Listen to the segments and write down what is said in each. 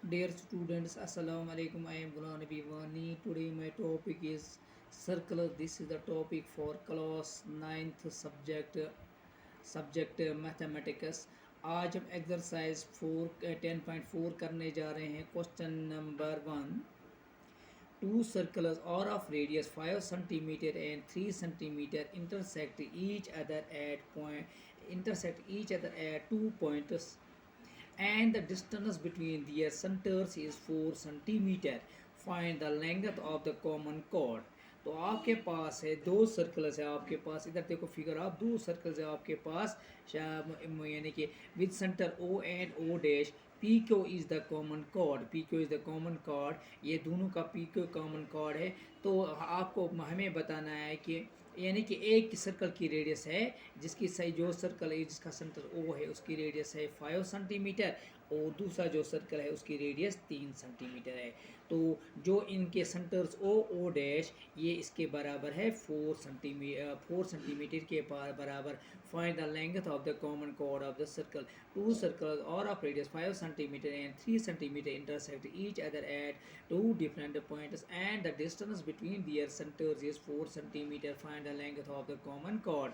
Dear students, Assalamu alaikum. I am Ghulam Nabi Wani. Today my topic is circle. This is the topic for class ninth subject mathematics. आज हम exercise 10.4 करने जा रहे हैं. Question number 1. Two circles are of radius 5 centimeter and 3 centimeter intersect each other at 2 points, and the distance between their centers is 4 centimeter. Find the length of the common chord. तो आपके पास है दो circles है आपके पास. इधर देखो figure, आप दो सर्कल्स है आपके पास, यानी कि with centre O and O dash. P Q is the common chord. P Q is the common chord. ये दोनों का पी क्यू कॉमन कॉर्ड है. तो आपको हमें बताना है कि यानी कि एक सर्कल की रेडियस है जिसकी सही जो सर्कल है जिसका सेंटर ओ है उसकी रेडियस है 5 सेंटीमीटर, और दूसरा जो सर्कल है उसकी रेडियस 3 सेंटीमीटर है. तो जो इनके सेंटर्स ओ डैश ये इसके बराबर है 4 सेंटीमीटर के बराबर. Find the length of the common chord of the circle. Two circles और of radius 5 centimetre and 3 centimetre intersect each other at two different points and the distance between their centres is 4 centimetre. Find the length of the common chord.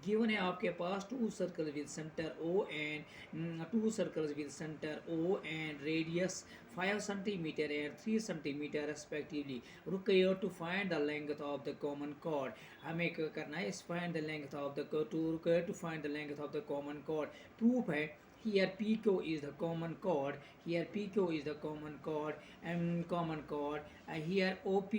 Given है आपके पास two circle with centre O and two circles with centre O and radius 5 centimeter and 3 centimeter respectively. Required to find the length of the common chord. हमें क्या करना है, इस find the length of the required to find the length of the common chord. Proof है. Here PQ is the common chord. Here PQ is the common chord. Common chord. Here OP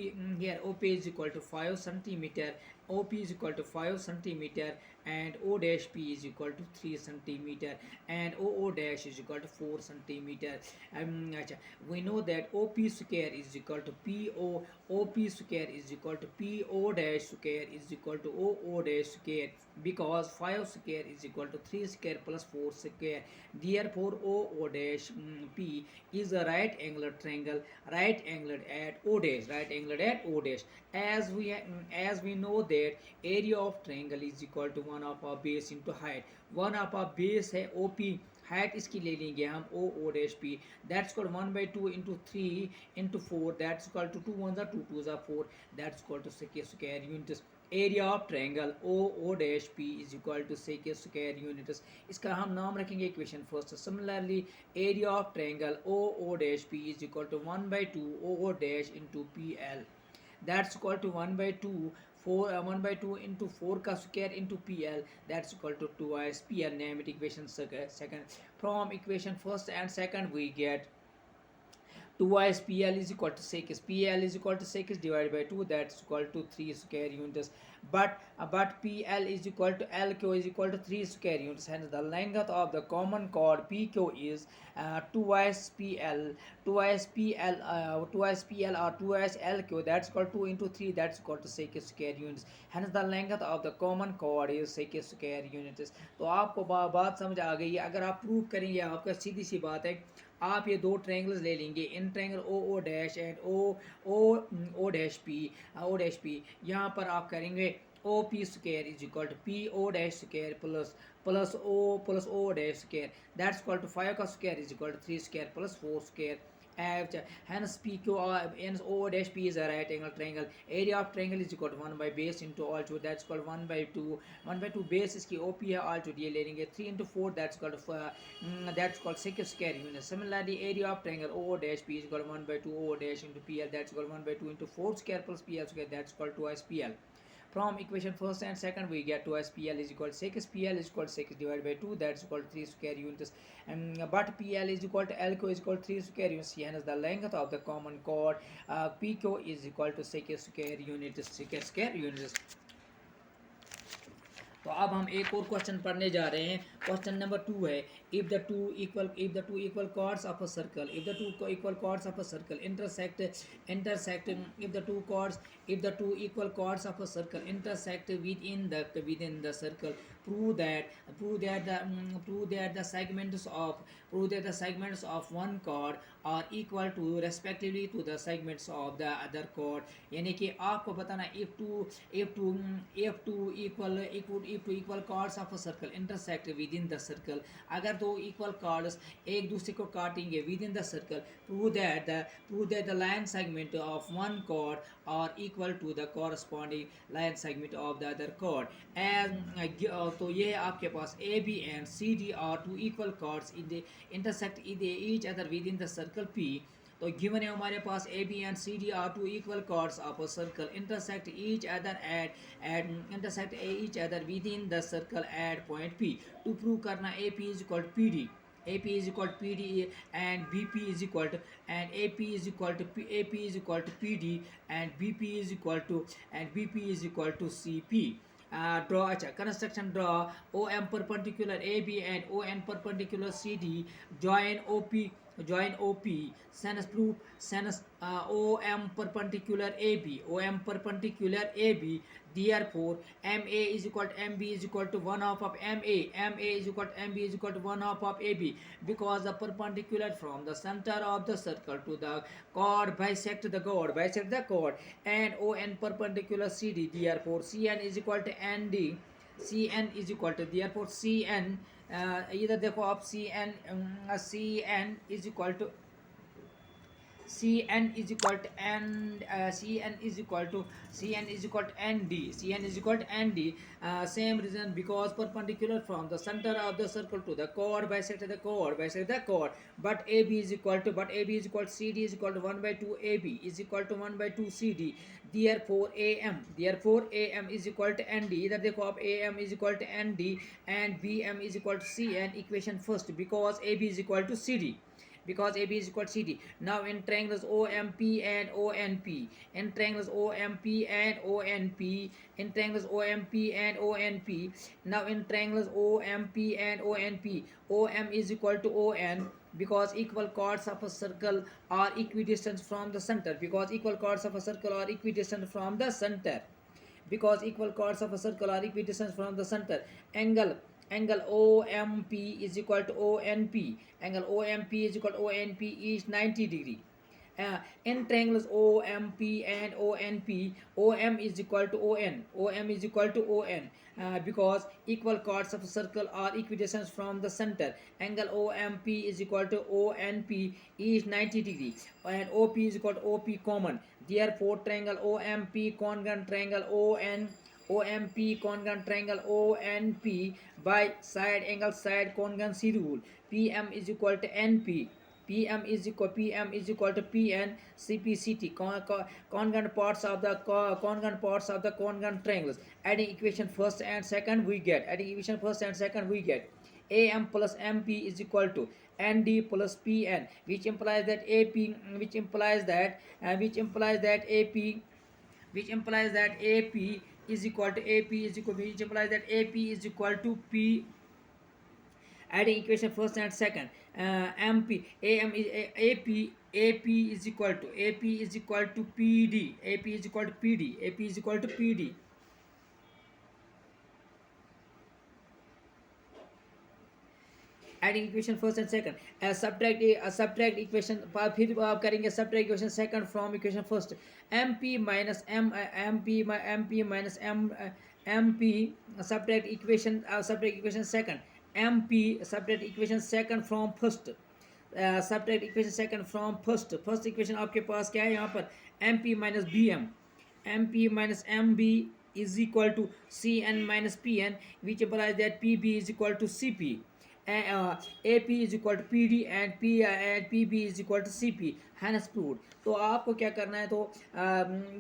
is equal to 5 centimeter. OP is equal to 5 centimeter and O dash P is equal to 3 centimeter and OO dash is equal to 4 centimeter. We know that OP square is equal to PO. OP square is equal to PO dash square is equal to OO dash square, because 5 square is equal to 3 square plus 4 square. Therefore OO dash P is a right angled triangle, right angled at O dash, right angled at O dash. As we know that area of triangle is equal to 1 of our base into height. 1 of our base है OP, height इसकी ले लेंगे हम O dash P. That's called 1/2 into 3 into 4. That's call to 2 1 2 2 4. That's call to six square units. Area of triangle O dash P is equal to six square units. इसका हम नाम रखेंगे equation first. Similarly area of triangle O dash P is equal to 1/2 O dash into P L. That's equal to 1/2 1/2 into 4 का square into PL. That's equal to 2s PL. Name it equation second. From equation first and second we get 2s PL is equal to sec. PL is equal to sec divided by 2. That's equal to 3 square units. But PL is equal to LQ is equal to 3 square units. Hence the length of the common chord PQ is 2s PL. 2s PL or 2s LQ. That's equal to 2 into 3. That's equal to sec square units. Hence the length of the common chord is sec square units. तो आपको बात समझ आ गई है. अगर आप prove करेंगे, आपका सीधी सी बात है, आप ये दो ट्रायंगल्स ले लेंगे. In triangle O dash and O dash P. यहाँ पर आप करेंगे O P square is equal to P O dash square plus O dash square. That's equal to 5 का square is equal to 3 square plus 4 square. Hence PQ hence O dash P is a right angle triangle. Area of triangle is equal to 1 by base into altitude. That's called 1/2. 1/2 base इसकी OP है, altitude ये ले लेंगे 3 into 4. That's called sec square unit. Similarly, area of triangle O dash P is equal to 1/2 O dash into PL. That's called 1/2 into 4 square plus PL square. That's called 2s PL. From equation first and second we get 2s PL is equal to sec PL is equal to sec divided by 2. That's equal to 3 square units. But PL is equal to LQ is equal to 3 square units. Hence the length of the common chord PQ is equal to sec square units. तो अब हम एक और question पढ़ने जा रहे हैं. Question number 2 है. If the two equal chords of a circle, if the two equal chords of a circle intersect if the two equal chords of a circle intersect within the circle, prove that the segments of one chord are equal to respectively to the segments of the other chord. यानी कि आपको बताना if two if two equal chords of a circle intersect within the circle, अगर दो equal chords एक दूसरे को काटेंगे within the circle, prove that the line segment of one chord are equal to the corresponding line segment of the other chord. तो ये आपके पास A B and C D are two equal chords in the intersect each other within the circle P. तो given है हमारे पास A B and C D are two equal chords of a circle intersect each other within the circle at point P. To prove करना A P is equal P D, AP is equal to PD and BP is equal to, and AP is equal to AP is equal to PD and BP is equal to CP. Draw अच्छा construction draw OM perpendicular AB and ON perpendicular CD, join OP, sinus proof sinus OM perpendicular AB, therefore MA is equal to MB is equal to 1 half of MA is equal to MB is equal to 1 half of AB, because the perpendicular from the center of the circle to the chord bisect the chord, and ON perpendicular CD, therefore CN is equal to ND, CN is equal to, therefore CN इधर देखो आप CN is equal to CN is equal to ND. Same reason, because perpendicular from the center of the circle to the chord bisect the chord, but AB is equal to CD is equal to 1 by 2 AB is equal to 1 by 2 CD. Therefore AM is equal to ND. इधर देखो आप AM is equal to ND and BM is equal to CN. Equation first, because AB is equal to CD. Now in triangles OMP and ONP, now in triangles OMP and ONP, OM is equal to ON, because equal chords of a circle are equidistant from the center, angle OMP is equal to ONP, is 90 degree. In triangles OMP and ONP, OM is equal to ON, because equal chords of a circle are equidistant from the center. Angle OMP is equal to ONP is 90 degree, and OP is equal to OP common. Therefore triangle OMP congruent triangle OMP congruent triangle ONP by side congruency rule. PM is equal to NP, PM is equal to PN, CPCT, congruent parts of the congruent triangles. Adding equation first and second we get AM plus MP is equal to ND plus PN, which implies that AP is equal to P. Adding equation first and second, MP AM is AP is equal to PD, adding equation first and second, subtract equation, फिर आप करेंगे subtract equation second from equation first. MP minus MP subtract equation second. MP subtract equation second from first. Subtract equation second from first equation आपके पास क्या है यहाँ पर, MP minus MB is equal to CN minus PN, which implies that PB is equal to CP. AP is equal to PD and PB is equal to CP. Hence proved. तो आपको क्या करना है, तो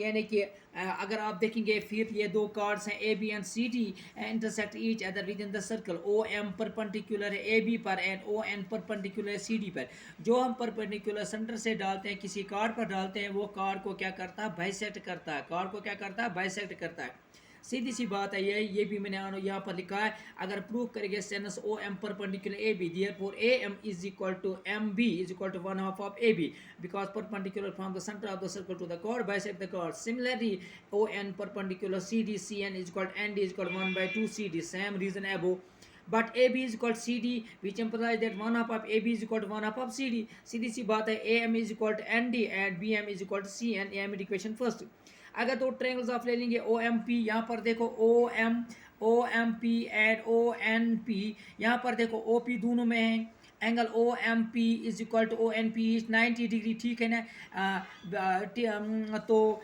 यानी कि अगर आप देखेंगे फिर ये दो कार्ड्स हैं AB and CD intersect each other within the circle. OM perpendicular है AB पर एंड ON परपेंडिकुलर है CD पर. जो हम परपेंडिकुलर सेंटर से डालते हैं किसी कार्ड पर डालते हैं, वो कार्ड को क्या करता है, बाइसेक्ट करता है. सीधी सी बात है, ये भी मैंने यहाँ पर लिखा है. अगर प्रूव करेंगे sinus OM perpendicular AB, therefore AM is equal to MB is equal to 1 half of AB, because perpendicular from the center of the circle to the chord bisect the chord. Similarly, ON perpendicular CD, CN is equal to ND is equal to 1 by 2 CD. Same reason above. But AB is equal to CD, which implies that 1 half of AB is equal to 1 half of CD. सीधी सी बात है, AM is equal to ND and BM is equal to CN. AM equation first. अगर दो triangles आप ले लेंगे OMP, यहाँ पर देखो O M P and O N P, यहाँ पर देखो ओ पी दोनों में है, angle O M P is equal to O N P 90 degree, ठीक है ना। तो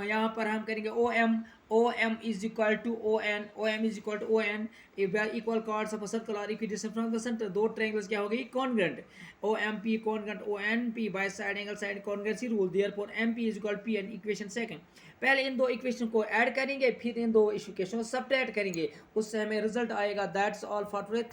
यहाँ पर हम करेंगे O M is equal to O M is equal to O N, equal chords of circle और इक्विडिस्टेंस फ्रॉम द सेंटर, दो ट्रायंगल्स क्या हो गई congruent, O M P congruent O N P by side angle side congruency rule, therefore M P is equal P N, equation second. पहले इन दो equation को add करेंगे, फिर इन दो इक्वेशन को सब्ट्रैक्ट करेंगे, उससे हमें रिजल्ट आएगा। That's all for today.